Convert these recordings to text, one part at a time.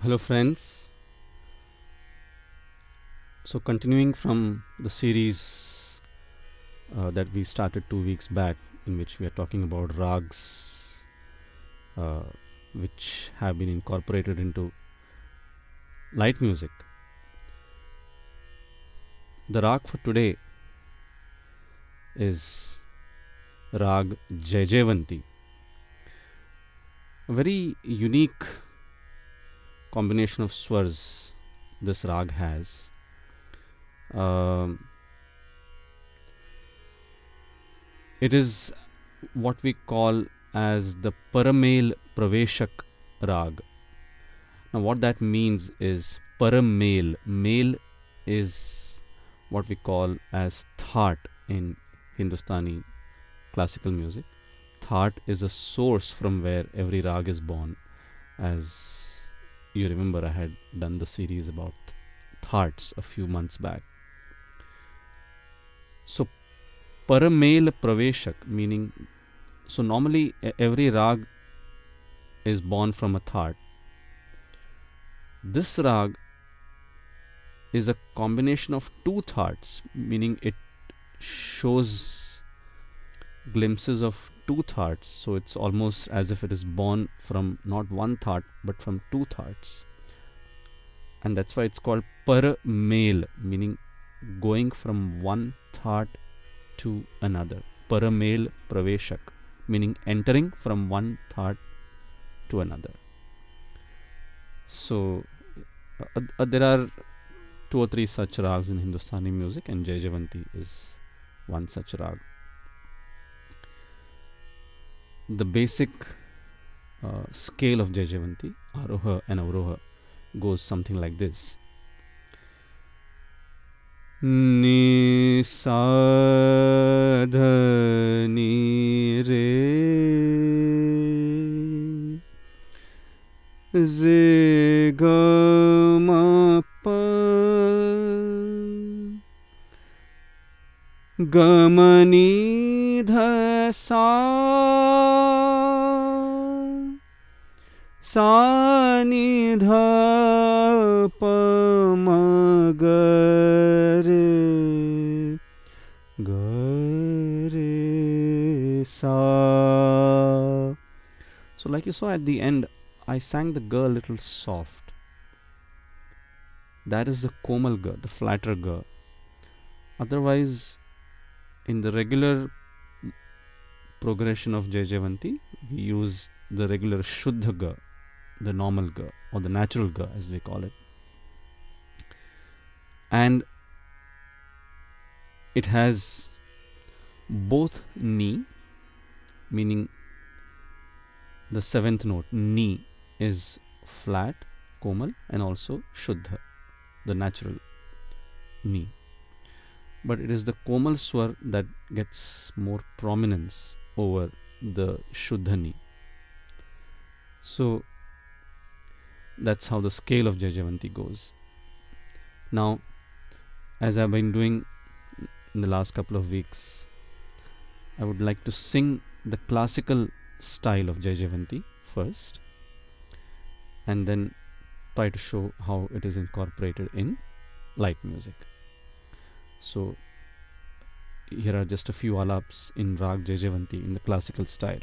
Hello, friends. So, continuing from the series that we started 2 weeks back, in which we are talking about rags, uh, which have been incorporated into light music. The rag for today is Raag Jaijaivanti, a very unique combination of swars this rag has. Um, it is what we call as the Paramel Praveshak Rag. Now, what that means is Paramel. Male is what we call as Thaat in Hindustani classical music. Thaat is a source from where every rag is born. As you remember, I had done the series about Thats a few months back. So, Paramel Praveshak, meaning, so normally every rag is born from a Thaat. This rag is a combination of two Thats, meaning it shows glimpses of two Thats. So it's almost as if it is born from not one That but from two Thats. And that's why it's called Paramel, meaning going from one That to another. Paramel Praveshak, meaning entering from one That to another. So there are two or three such rags in Hindustani music, and Jaijaivanti is one such rag. The basic scale of Jaijaivanti, Aroha and Avroha, goes something like this. Ni sa dha ni re ga ma pa ga ma ni dha sa ni dha pa ma ga re sa. So, like you saw at the end, I sang the ga a little soft. That is the komal ga, the flatter ga. Otherwise, in the regular progression of Jaijaivanti, we use the regular Shuddha ga, the normal ga, or the natural ga as we call it. And it has both ni, meaning the seventh note, ni, is flat, komal, and also Shuddha, the natural ni. But it is the komal swar that gets more prominence over the Shuddha ni. So that's how the scale of Jaijaivanti goes. Now, as I've been doing in the last couple of weeks, I would like to sing the classical style of Jaijaivanti first, and then try to show how it is incorporated in light music. So here are just a few alaps in Raag Jaijaivanti in the classical style.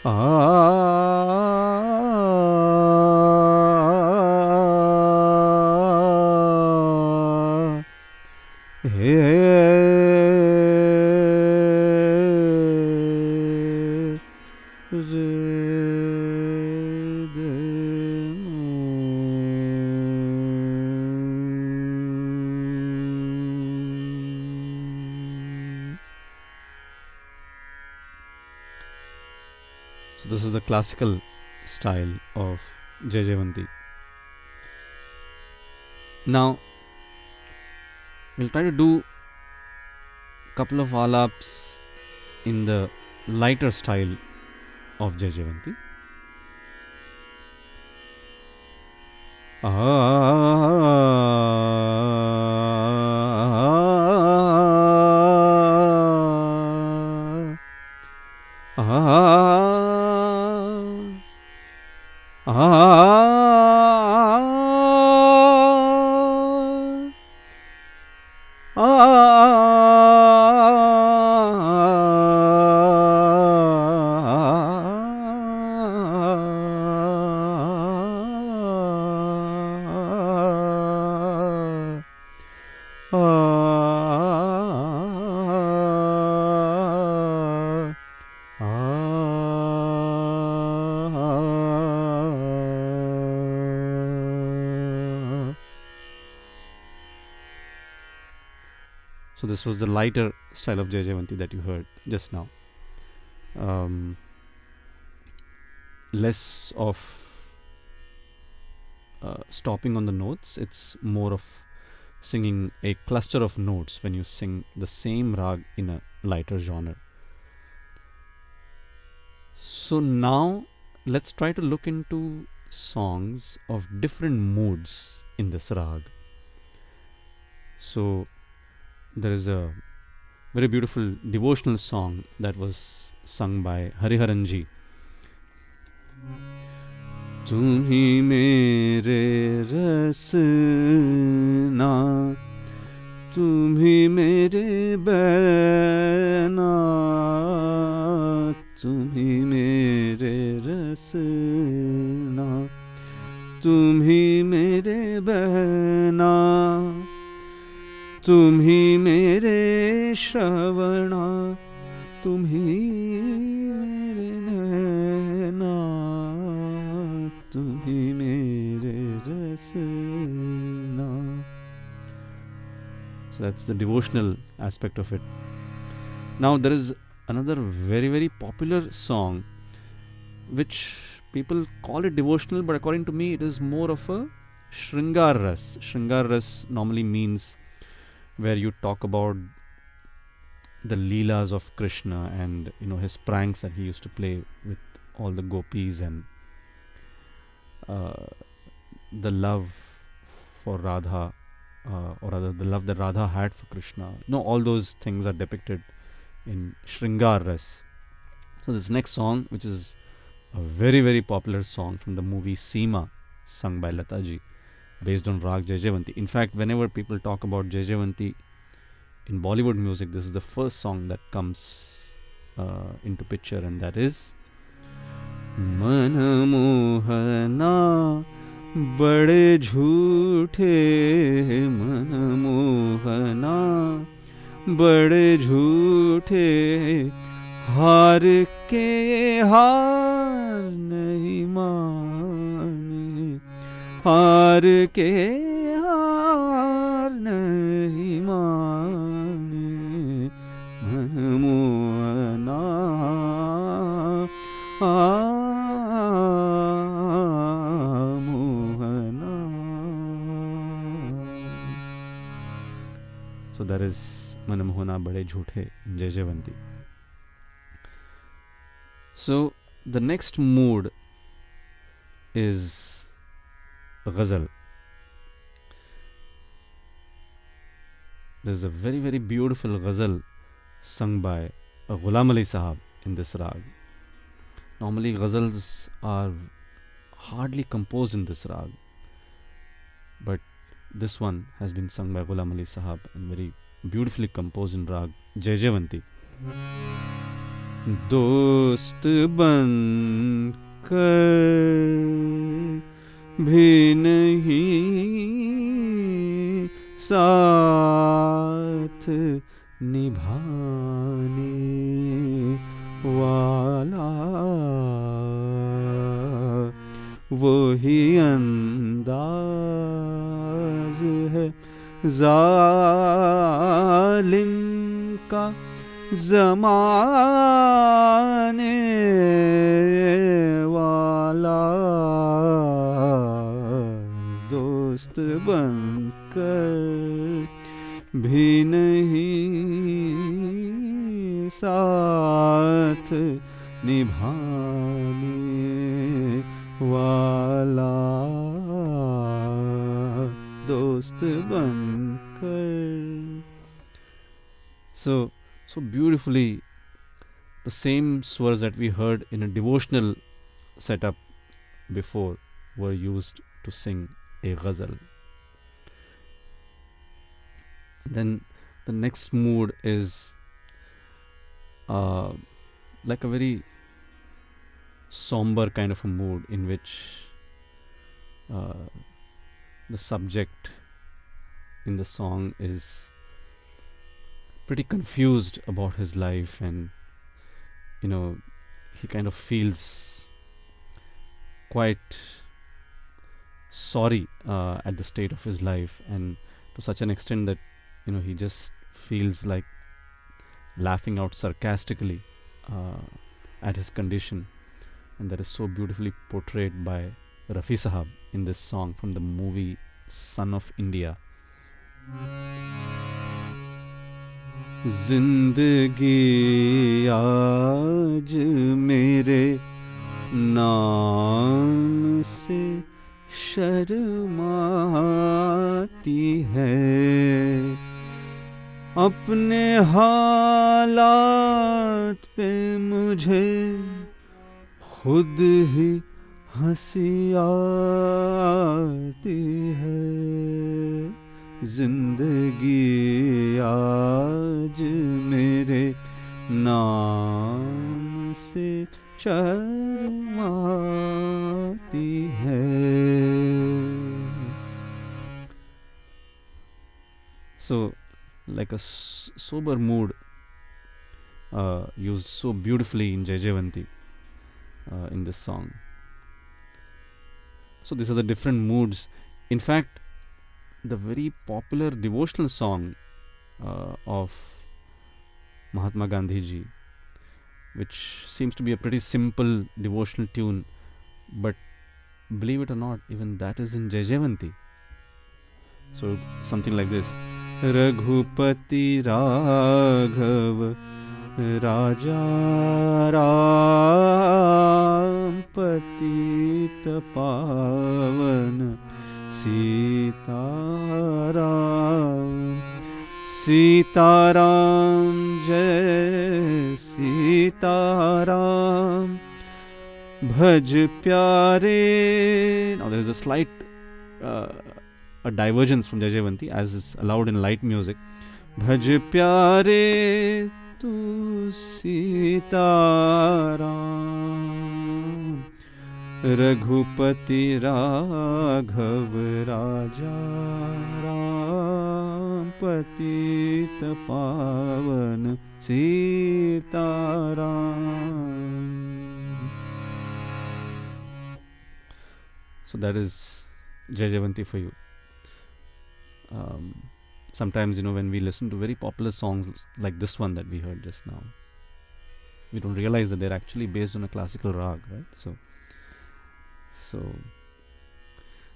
So this is the classical style of Jaijaivanti. Now we'll try to do a couple of alaps in the lighter style of Jaijaivanti. So this was the lighter style of Jaijaivanti that you heard just now. Less of stopping on the notes. It's more of singing a cluster of notes when you sing the same rag in a lighter genre. So now let's try to look into songs of different moods in this rag. So there is a very beautiful devotional song that was sung by Hariharanji. तुम्ही मेरे रसना तुम्ही मेरे बैना तुम्ही मेरे रसना तुम्ही मेरे बहना तुम्ही मेरे श्रवणा तुम्ही मेरे नैना तुम्ही मेरे रसना. So that's the devotional aspect of it. Now there is another very popular song which people call it devotional, but according to me it is more of a Shringar Ras. Shringar Ras normally means where you talk about the leelas of Krishna and his pranks that he used to play with all the gopis and the love for Radha, or rather the love that Radha had for Krishna. All those things are depicted in Shringar Ras. So this next song, which is a very popular song from the movie Seema, sung by Lataji, based on Raag Jaijaivanti. In fact, whenever people talk about Jaijaivanti in Bollywood music, this is the first song that comes into picture, and that is मन मोहना बड़े झूठे मन मोहना बड़े झूठे हार के हार नहीं माने हार के हार नहीं माने मन Mohana So that is Manamohana Bade Jhoothe in Jaijaivanti. So the next mood is Ghazal. There is a very beautiful Ghazal sung by Ghulam Ali Sahab in this rag. Normally Ghazals are hardly composed in this rag, but this one has been sung by Ghulam Ali Sahab and very beautifully composed in Raag Jaijaivanti. दोस्त बन कर भी नहीं साथ निभाने वाला, वही अंदाज है जालिम का ज़माने वाला, दोस्त बनकर भी नहीं साथ निभाने वाला, दोस्त बनकर. So beautifully, the same swars that we heard in a devotional setup before were used to sing a ghazal. Then the next mood is like a very somber kind of a mood in which the subject in the song is pretty confused about his life, and he kind of feels quite sorry at the state of his life, and to such an extent that he just feels like laughing out sarcastically at his condition, and that is so beautifully portrayed by Rafi Sahab in this song from the movie Son of India. जिंदगी आज मेरे नाम से शर्माती है, अपने हालात पे मुझे खुद ही हंसी आती है, जिंदगी आज मेरे नाम से शर्माती है. So, like a sober mood used so beautifully in Jaijaivanti in this song. So these are the different moods. In fact, the very popular devotional song of Mahatma Gandhi ji, which seems to be a pretty simple devotional tune, but believe it or not, even that is in Jaijaivanti. So something like this: Raghupati Raghav Raja Ram Patita Pavan Sitaram Sitaram Jai Sitaram Bhaj Pyare. Now there is a slight a divergence from Jaijaivanti as is allowed in light music. Bhaj Pyare Tu Sitaram Raghupati Raghav Raja Ram Patita Pavan Sitaram. So that is Jaijaivanti for you. Sometimes when we listen to very popular songs like this one that we heard just now, we don't realize that they're actually based on a classical rag, right? So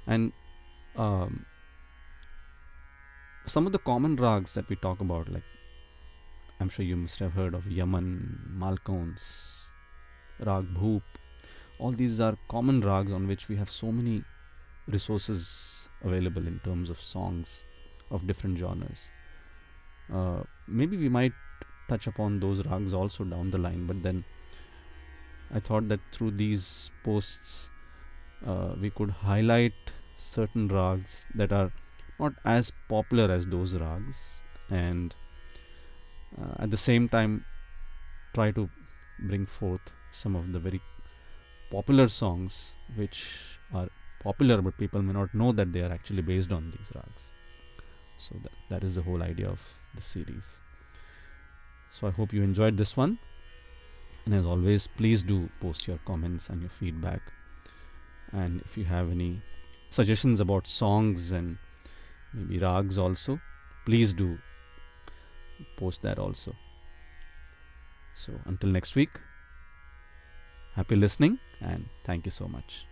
and some of the common rags that we talk about, like I'm sure you must have heard of Yaman, Malkauns, Rag Bhoop. All these are common rags on which we have so many resources available in terms of songs of different genres. Maybe we might touch upon those rags also down the line, but then I thought that through these posts we could highlight certain rags that are not as popular as those rags, and at the same time try to bring forth some of the very popular songs which are popular but people may not know that they are actually based on these rags. So that is the whole idea of the series. So I hope you enjoyed this one, and as always, please do post your comments and your feedback, and if you have any suggestions about songs and maybe rags also, please do post that also. So until next week, happy listening and thank you so much.